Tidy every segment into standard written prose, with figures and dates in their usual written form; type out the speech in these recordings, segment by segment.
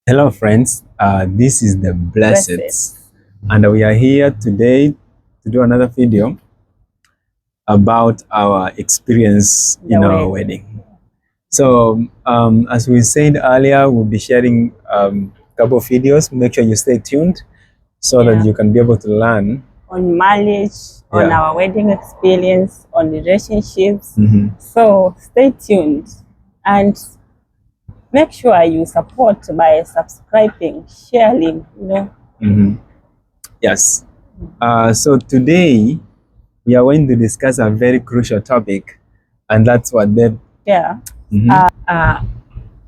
Hello, friends. This is the Blesseds, and we are here today to do another video about our experience in our wedding. So, as we said earlier, we'll be sharing a couple of videos. Make sure you stay tuned so that you can be able to learn on marriage, on our wedding experience, on relationships. So stay tuned and make sure you support by subscribing, sharing, Yes. So today we are going to discuss a very crucial topic, and that's what they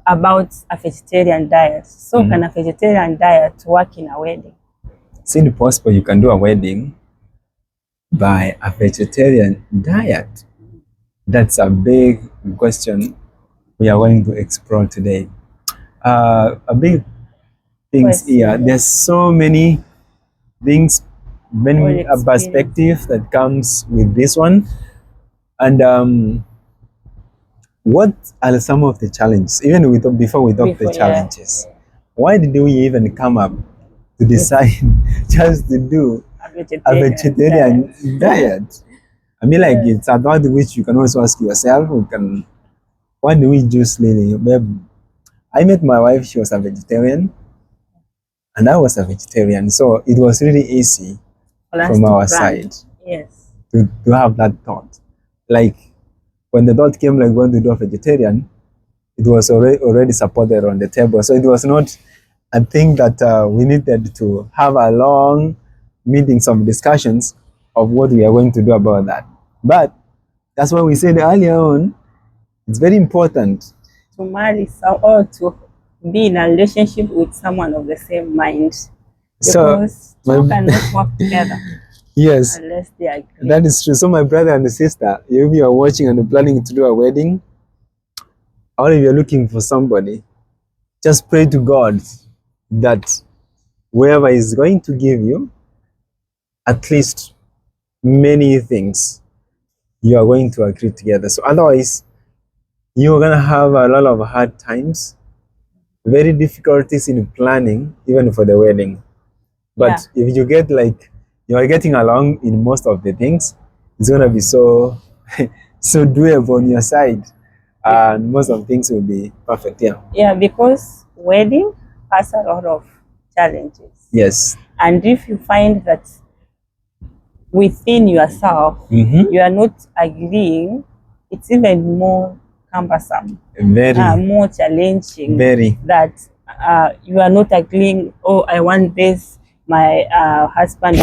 about a vegetarian diet. So can a vegetarian diet work in a wedding? Is it possible you can do a wedding by a vegetarian diet? That's a big question we are going to explore today. A big things here. There's so many things, many perspective that comes with this one. And what are some of the challenges? Even before we talk the challenges, why did we even come up to decide just to do a vegetarian diet? I mean, like, it's a thought which you can also ask yourself. Why do we choose Lily? I met my wife, she was a vegetarian, and I was a vegetarian. So it was really easy from our side to have that thought. Like, when the thought came, like, going to do a vegetarian, it was already supported on the table. So it was not a thing that we needed to have a long meetings of discussions of what we are going to do about that. But that's why we said earlier on, it's very important to marry or to be in a relationship with someone of the same mind. Because two cannot work together. Yes, unless they agree. That is true. So my brother and sister, if you are watching and planning to do a wedding, or if you're looking for somebody, just pray to God that whoever is going to give you at least many things, you are going to agree together. So otherwise, you're going to have a lot of hard times, very difficulties in planning, even for the wedding. But if you get like, you are getting along in most of the things, it's going to be so so doable on your side, and most of things will be perfect. Because wedding has a lot of challenges. Yes. And if you find that within yourself you are not agreeing, it's even more cumbersome, more challenging. That you are not agreeing. Oh, I want this. My husband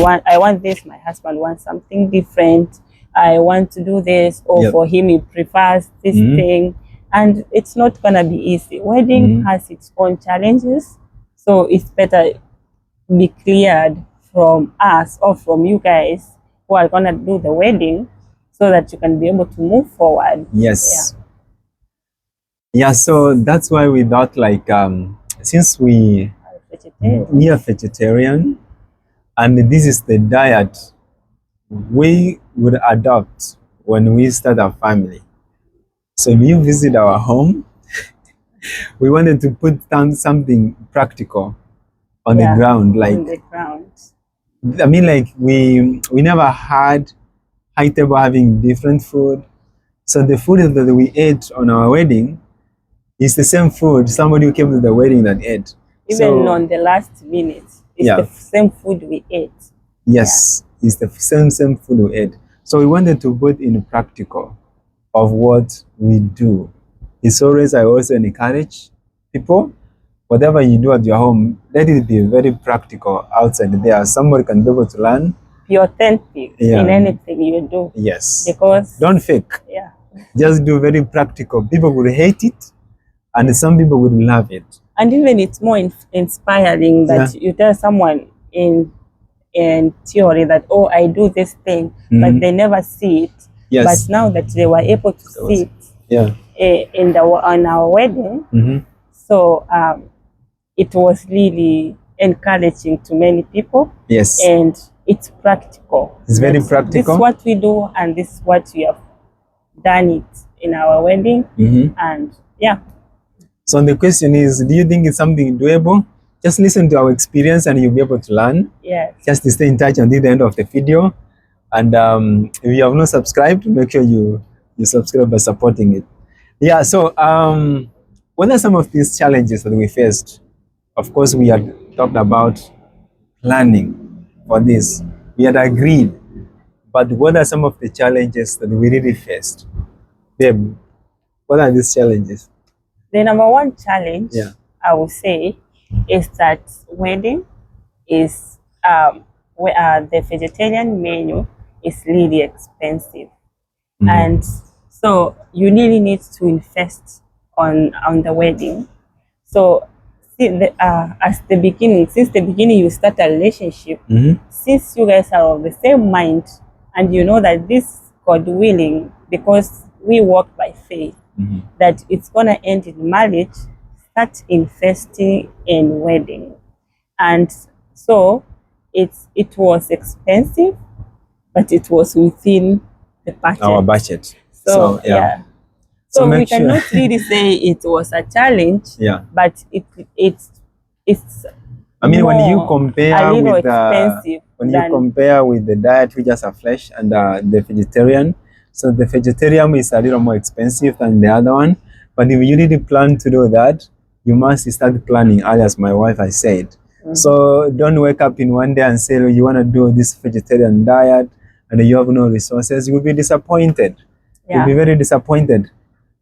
wants something different. I want to do this, or for him he prefers this thing, and it's not gonna be easy. Wedding has its own challenges, so it's better be cleared from us or from you guys who are gonna do the wedding, so that you can be able to move forward. Yes. Yeah, so that's why we thought, like, since we are vegetarian, and this is the diet we would adopt when we start our family. So if you visit our home, we wanted to put down something practical on the ground. Like, on the ground. I mean, like, we never had high table having different food. So the food that we ate on our wedding is the same food somebody who came to the wedding that ate. Even on the last minute, it's the same food we ate. Yes, it's the same food we ate. So we wanted to put in practical of what we do. It's always, I also encourage people, whatever you do at your home, let it be very practical outside there. Somebody can be able to learn. Be authentic in anything you do. Yes. Because don't fake. Just do very practical. People will hate it, and some people will love it. And even it's more inspiring that you tell someone in theory that, oh, I do this thing, but they never see it. But now that they were able to see it on our wedding, so it was really encouraging to many people. Yes. And it's practical. It's very practical. This is what we do, and this is what we have done it in our wedding. And So the question is, do you think it's something doable? Just listen to our experience and you'll be able to learn. Yes. Just to stay in touch until the end of the video. And if you have not subscribed, make sure you subscribe by supporting it. Yeah, so what are some of these challenges that we faced? Of course, we had talked about planning for this. We had agreed. But what are some of the challenges that we really faced? Babe, what are these challenges? The number one challenge, I would say, is that wedding is the vegetarian menu is really expensive, and so you really need to invest on the wedding. So since the beginning you start a relationship, since you guys are of the same mind and you know that this, God willing, because we walk by faith, that it's gonna end in marriage, start investing in wedding. And so it was expensive, but it was within the budget. Our budget. So yeah. So we cannot really say it was a challenge. Yeah. But it's I mean, when you compare with the diet, which is a flesh, and the vegetarian, so the vegetarian is a little more expensive than the other one. But if you really plan to do that, you must start planning early, as my wife has said. So don't wake up in one day and say, oh, you want to do this vegetarian diet and you have no resources. You'll be disappointed. You'll be very disappointed.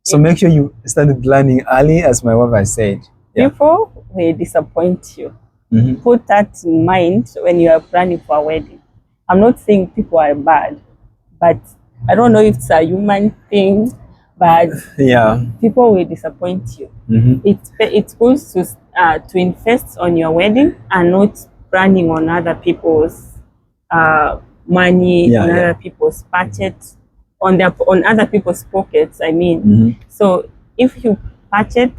So make sure you start planning early, as my wife has said. People will disappoint you. Put that in mind when you are planning for a wedding. I'm not saying people are bad, but I don't know if it's a human thing, but people will disappoint you. It's good to invest on your wedding and not planning on other people's money, on other people's budget, on other people's pockets. I mean, so if you budget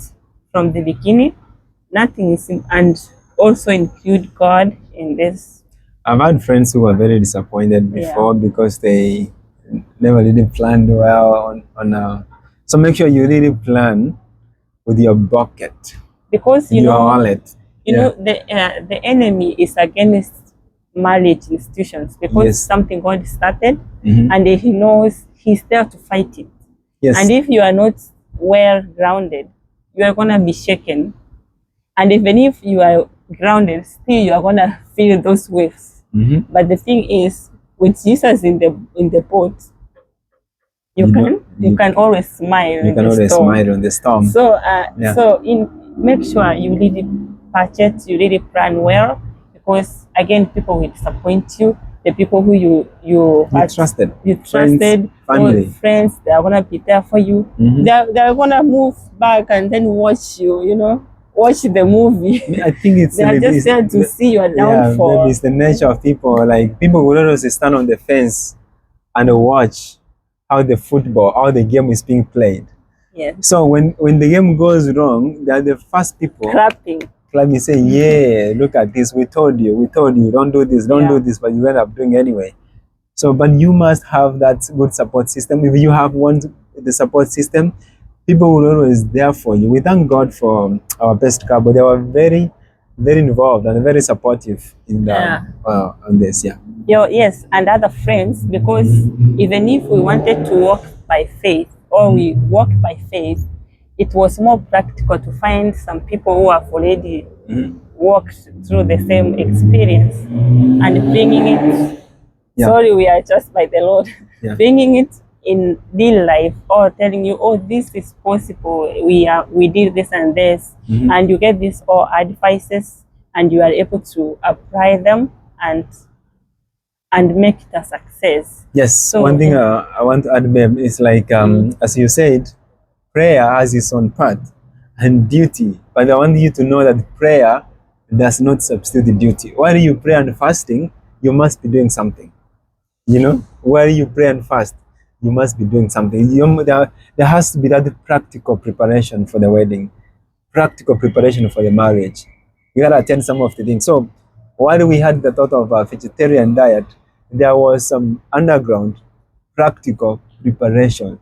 from the beginning, nothing is and also include God in this. I've had friends who were very disappointed before because they never really planned well on so make sure you really plan with your bucket, because you your know wallet. You know the enemy is against marriage institutions, because something God started, and he knows he's there to fight it. And if you are not well grounded, you are gonna be shaken. And even if you are grounded, still you are gonna feel those waves. But the thing is, with Jesus in the boat, you can always smile. You can always smile on the storm. So make sure you really budget, you really plan well, because again, people will disappoint you. The people who you trusted, family, friends, they are gonna be there for you. They are gonna move back and then watch you. Watch the movie. I think it's they are just there to see your downfall. Maybe it's the nature of people. Like, people will always stand on the fence and watch how the game is being played. So when the game goes wrong, they are the first people clapping, say, yeah, look at this, we told you, don't do this, do this, but you end up doing anyway. So, but you must have that good support system. If you have the support system, people will always there for you. We thank God for our best couple. They were very, very involved and very supportive in on this. Yes, and other friends, because even if we wanted to walk by faith, or we walk by faith, it was more practical to find some people who have already walked through the same experience and bringing it. Sorry, we are just by the Lord. Bringing it in real life, or telling you, oh, this is possible, we did this and this, and you get these all advices, and you are able to apply them and make it a success. Yes. So one thing I want to add, babe, is like as you said, prayer has its own part and duty, but I want you to know that prayer does not substitute duty. While you pray and fasting, you must be doing something. While you pray and fast, you must be doing something. There has to be that practical preparation for the wedding, practical preparation for the marriage. You gotta attend some of the things. So while we had the thought of a vegetarian diet, there was some underground practical preparation.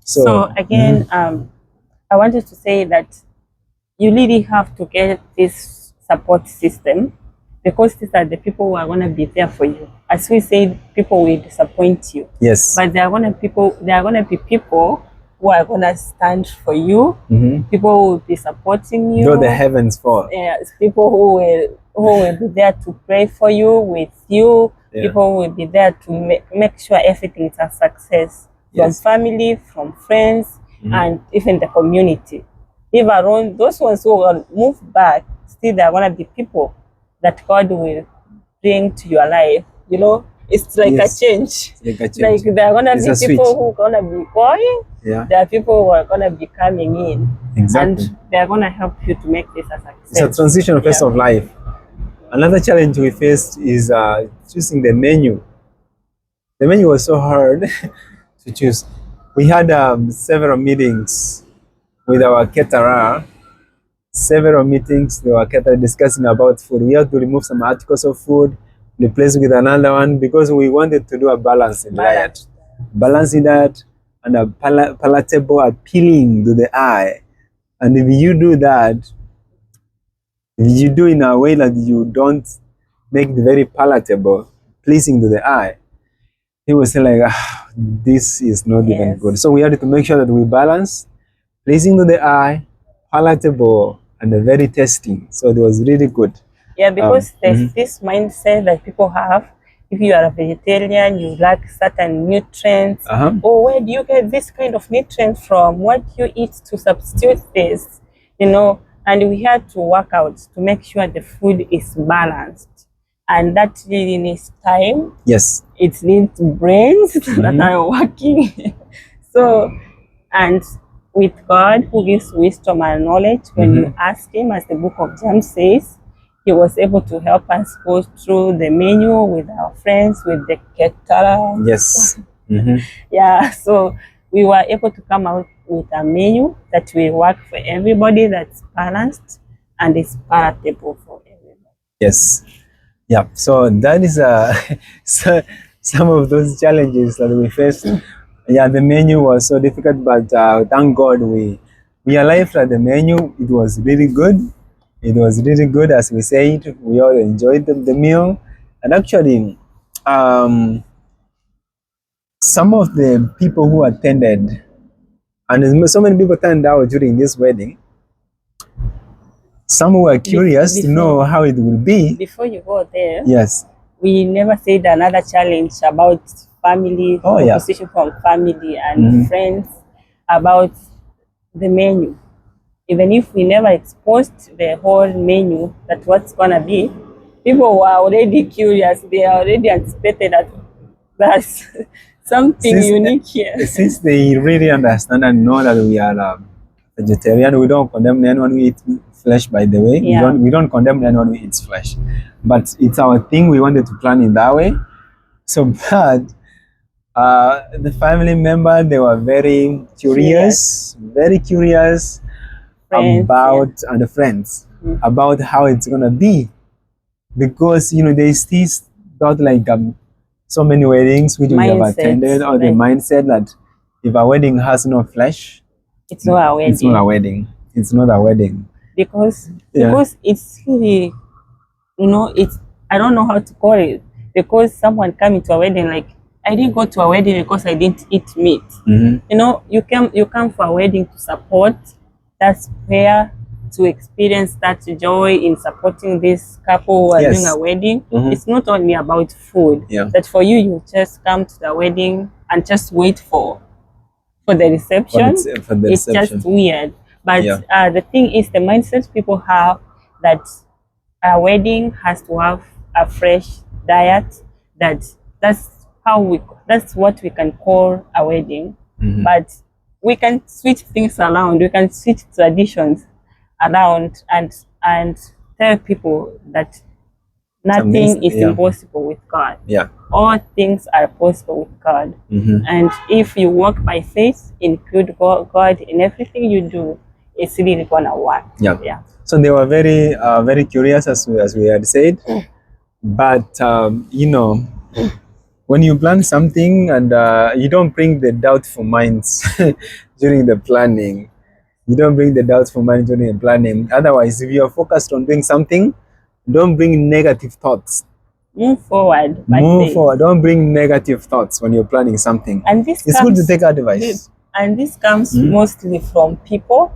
So again, I I wanted to say that you really have to get this support system, because these are the people who are going to be there for you. As we said, people will disappoint you. Yes. But there are going to be people who are going to stand for you. People who will be supporting you. Though the heavens fall. Yes. People who will be there to pray for you, with you. Yeah. People who will be there to make sure everything is a success. Yes. From family, from friends, and even the community. Leave alone those ones who will move back, still there are going to be people that God will bring to your life. You know, it's like a change. Like there are going to be people who are going to be going. Yeah. There are people who are going to be coming in. Exactly. And they are going to help you to make this a success. It's a transitional phase of life. Another challenge we faced is choosing the menu. The menu was so hard to choose. We had several meetings with our caterer. Several meetings, they were discussing about food. We had to remove some articles of food, replace with another one, because we wanted to do a balanced diet. Balanced diet and a palatable, appealing to the eye. And if you do that, if you do in a way that you don't make it very palatable, pleasing to the eye, he was saying like, this is not even good. So we had to make sure that we balance, pleasing to the eye, palatable, and very tasty. So it was really good. Yeah, because there's this mindset that people have. If you are a vegetarian, you lack certain nutrients. Oh, where do you get this kind of nutrient from? What do you eat to substitute this? You know, and we had to work out to make sure the food is balanced. And that really needs time. Yes. It needs brains that are working. So, and with God, who gives wisdom and knowledge, when you ask him, as the book of James says, he was able to help us go through the menu with our friends, with the caterer. Yes. Yeah, so we were able to come out with a menu that will work for everybody, that's balanced and is palatable for everybody. Yes. Yeah, so that is some of those challenges that we faced. Yeah, the menu was so difficult, but thank God we arrived at the menu. It was really good. It was really good, as we said. We all enjoyed the meal. And actually, some of the people who attended, and so many people turned out during this wedding, some were curious to know how it will be. Before you go there, yes, we never said another challenge about family, composition from family and friends, about the menu. Even if we never exposed the whole menu, that what's gonna be, people were already curious. They already anticipated that that's something unique here. Since they really understand and know that we are vegetarian, we don't condemn anyone who eats flesh, by the way. Yeah. We don't condemn anyone who eats flesh. But it's our thing. We wanted to plan it that way. So, but the family member, they were very curious, friends, about, and the friends, about how it's going to be. Because, you know, they still thought like so many weddings which we have attended, or the mindset that if a wedding has no flesh, it's not a wedding. It's not a wedding. It's not a wedding. Because it's really, you know, it's, I don't know how to call it. Because someone coming to a wedding, like, I didn't go to a wedding because I didn't eat meat. You know, you come for a wedding to support. That's prayer, to experience that joy in supporting this couple who are doing a wedding. It's not only about food. That for you just come to the wedding and just wait for the reception. It's just weird. But the thing is, the mindset people have that a wedding has to have a fresh diet. That's what we can call a wedding. But we can switch things around. We can switch traditions around and tell people that nothing is impossible with God. All things are possible with God. And if you walk by faith, include God in everything you do, it's really gonna work. So they were very curious, as we had said. But you know, when you plan something and you don't bring the doubtful minds during the planning, You don't bring the doubts for management and planning. Otherwise, if you're focused on doing something, don't bring negative thoughts. Move forward. Move forward. Don't bring negative thoughts when you're planning something. And this it's good to take advice. And this comes mostly from people.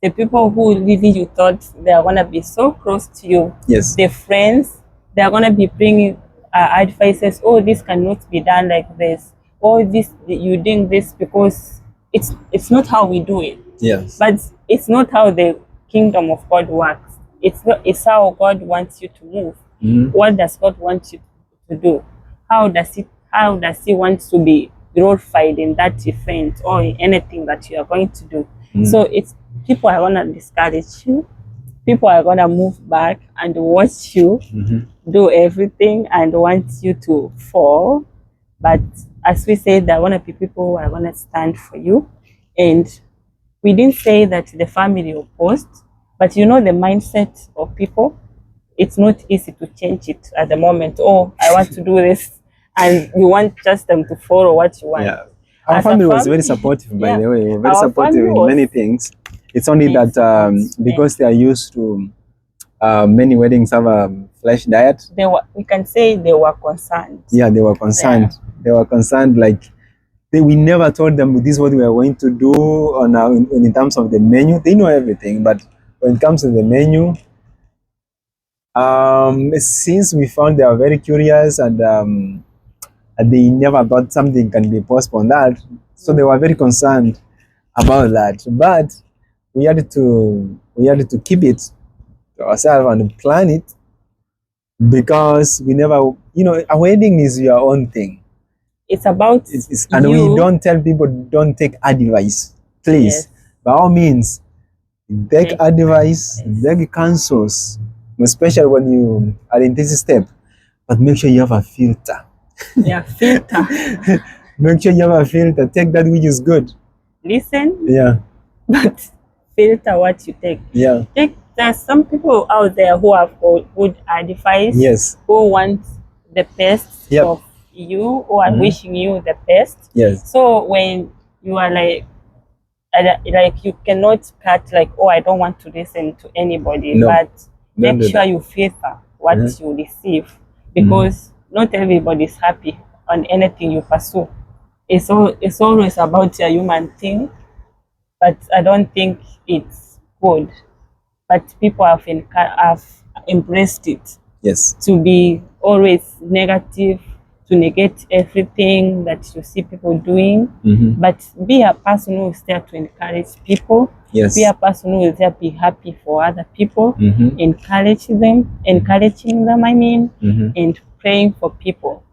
The people who really you thought they are going to be so close to you. Yes. The friends, they are going to be bringing advices. Oh, this cannot be done like this. Oh, this you're doing this because it's not how we do it. Yes. But it's not how the kingdom of God works. It's how God wants you to move. What does God want you to do? How does he want to be glorified in that event or in anything that you are going to do? So it's people are gonna discourage you. People are gonna move back and watch you do everything and want you to fall. But as we said, there are gonna be people who are gonna stand for you. And we didn't say that the family opposed, but you know the mindset of people. It's not easy to change it at the moment. Oh, I want to do this, and you want just them to follow what you want. Yeah. Our family was very supportive, by the way. We were very supportive in many things. It's only that because they are used to many weddings have a flesh diet. We can say they were concerned. Yeah, they were concerned. Yeah. They were concerned, like we never told them this is what we are going to do on in terms of the menu. They know everything, but when it comes to the menu, since we found they are very curious and they never thought something can be postponed that, so they were very concerned about that. But we had to keep it to ourselves and plan it, because we never, a wedding is your own thing. It's about and we don't tell people don't take advice, please. Yes. By all means, take advice, take counsels, especially when you are in this step. But make sure you have a filter. Yeah, filter. Make sure you have a filter. Take that which is good. Listen. Yeah. But filter what you take. Yeah. There's some people out there who have good advice. Yes. Who want the best of you, who are wishing you the best. Yes. So when you are like you cannot cut oh, I don't want to listen to anybody. No. But make sure you filter what you receive, because not everybody is happy on anything you pursue. It's always about a human thing, but I don't think it's good. But people have embraced it. Yes. To be always negative, to negate everything that you see people doing. But be a person who is there to encourage people. Yes. Be a person who is there to be happy for other people. Encouraging them, and praying for people.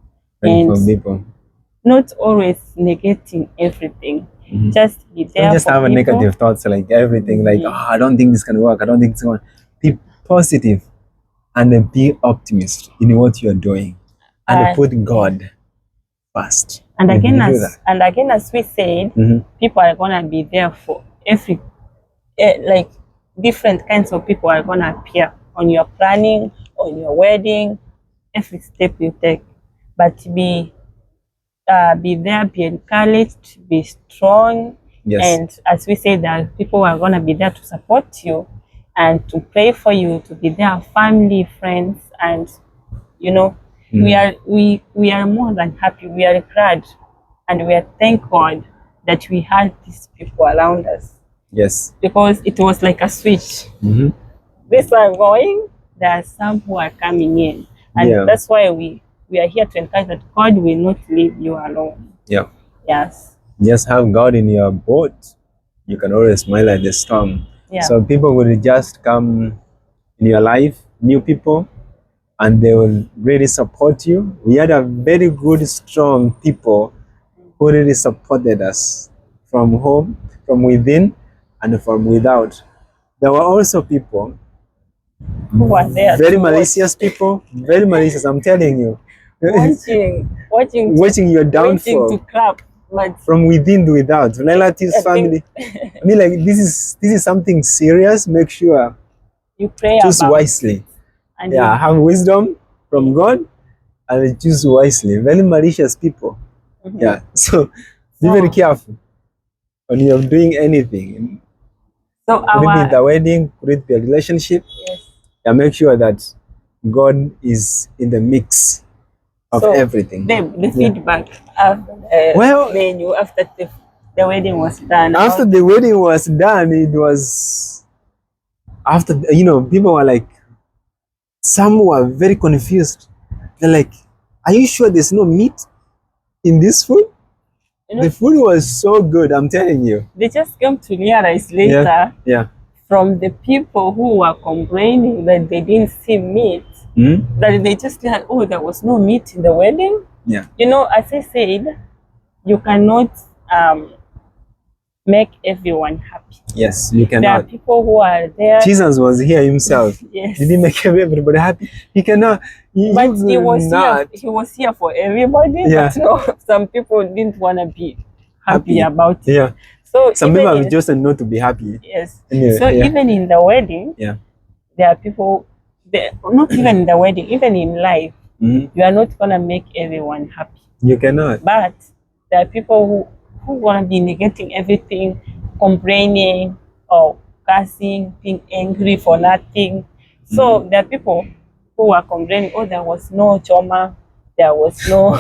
Not always negating everything. Just be there. Don't just have a negative thoughts like everything, like I don't think this can work. I don't think it's going. Be positive and then be optimist in what you are doing, and put God first. And again, as we said, people are gonna be there for every different kinds of people are gonna appear on your planning, on your wedding, every step you take. But be there, be encouraged, be strong. Yes. And as we say, that people are going to be there to support you and to pray for you, to be there, family, friends. And we are more than happy. We are glad, and we are thank God that we had these people around us. Yes. Because it was like a switch. This one going, there are some who are coming in, and that's why we are here to encourage that God will not leave you alone. Yeah. Yes. Just have God in your boat. You can always smile at the storm. Yeah. So people will just come in your life, new people, and they will really support you. We had a very good, strong people who really supported us from home, from within, and from without. There were also people who were there, very malicious people, very malicious, I'm telling you. watching your downfall, to clap, but from within to without, relatives, family. I mean, like this is something serious. Make sure you pray, choose wisely, and have wisdom from God, and choose wisely. Very malicious people. So be very careful when you're doing anything. So could it be the wedding? Could it be a relationship? Yes. Yeah, make sure that God is in the mix of everything. The feedback of menu after the wedding was done. After the wedding was done, it was after, you know, people were like, some were very confused. They're like, are you sure there's no meat in this food? You know, the food was so good, I'm telling you. They just came to realize later from the people who were complaining that they didn't see meat, that they just said, oh, there was no meat in the wedding. Yeah. You know, as I said, you cannot make everyone happy. Yes, you cannot. There are people who are there. Jesus was here himself. Yes. Did he make everybody happy? He cannot. But he was here for everybody. But no, some people didn't want to be happy about it. Yeah. So some people have chosen not to be happy. Yes. So even in the wedding, there are people. Not even in the wedding, even in life, you are not gonna make everyone happy. You cannot. But there are people who want to be negating everything, complaining or cursing, being angry for nothing. So there are people who are complaining, oh, there was no choma, there was no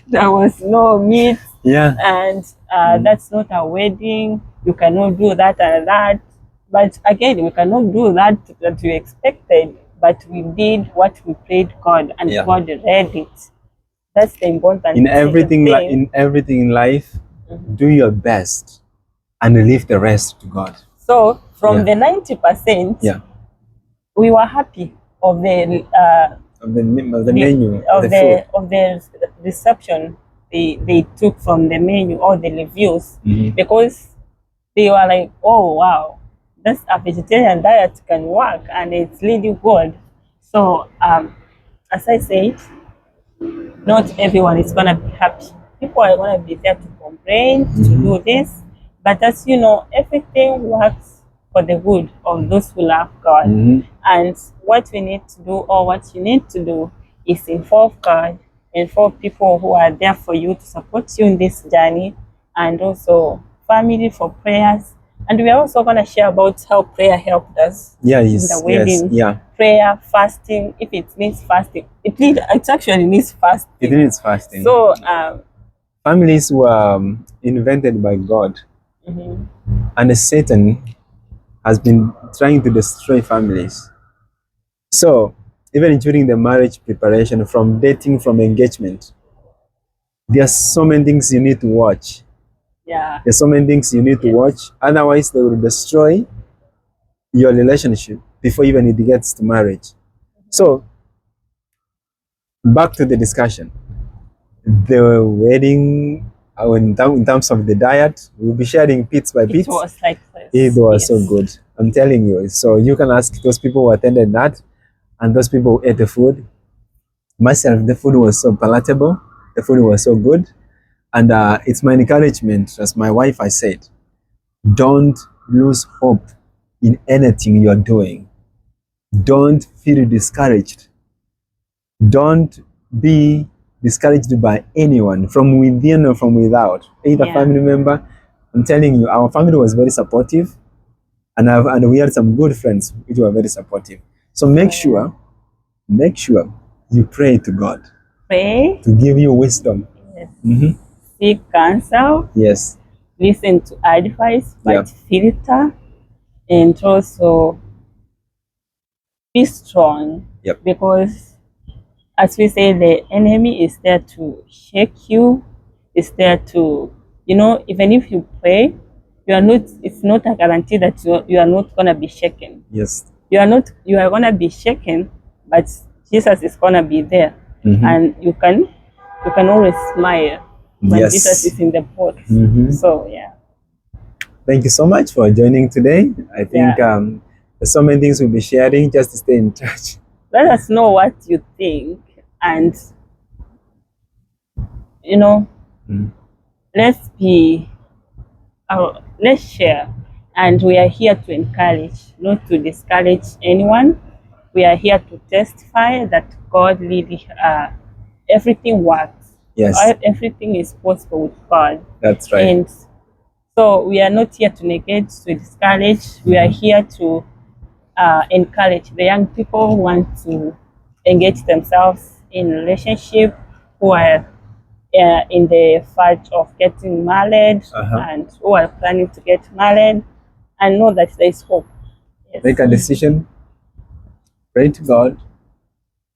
there was no meat, and that's not a wedding, you cannot do that and that. But again, we cannot do that we expected, but we did what we prayed God, and God read it. That's the important in everything. In everything in life, do your best and leave the rest to God. So from the 90%, we were happy of the menu of the reception they took from the menu or the reviews, because they were like, oh wow, this a vegetarian diet can work and it's really good. So as I said, not everyone is gonna be happy. People are gonna be there to complain, to do this, but as you know, everything works for the good of those who love God. And what we need to do, or what you need to do, is involve God, involve people who are there for you to support you in this journey, and also family for prayers. And we are also going to share about how prayer helped us in the wedding. Prayer, fasting, if it needs fasting. It actually needs fasting. It needs fasting. So families were invented by God. And Satan has been trying to destroy families. So even during the marriage preparation, from dating, from engagement, there are so many things you need to watch. There's so many things you need to watch. Otherwise, they will destroy your relationship before even it gets to marriage. So, back to the discussion. The wedding, in terms of the diet, we'll be sharing bits by bits. It was like this. It was so good. I'm telling you. So, you can ask those people who attended that and those people who ate the food. Myself, the food was so palatable. The food was so good. And it's my encouragement, as my wife has said, don't lose hope in anything you're doing. Don't feel discouraged. Don't be discouraged by anyone, from within or from without, either family member. I'm telling you, our family was very supportive, and we had some good friends which were very supportive. So make sure you pray to God. Pray to give you wisdom. Seek counsel. Yes. Listen to advice, but filter, and also be strong. Because, as we say, the enemy is there to shake you. Is there to, even if you pray, you are not. It's not a guarantee that you are not gonna be shaken. Yes. You are not. You are gonna be shaken, but Jesus is gonna be there, and you can always smile when Jesus is in the boat. So thank you so much for joining today. I think there's so many things we'll be sharing. Just to stay in touch. Let us know what you think, and let's share. And we are here to encourage, not to discourage anyone. We are here to testify that God really, everything works. Yes. Everything is possible with God. That's right. And So we are not here to negate, to discourage. We are here to encourage the young people who want to engage themselves in relationship, who are in the verge of getting married, and who are planning to get married, and know that there is hope. Yes. Make a decision, pray to God,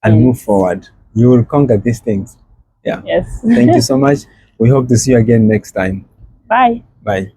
and move forward. You will conquer these things. Yeah. Yes. Thank you so much. We hope to see you again next time. Bye. Bye.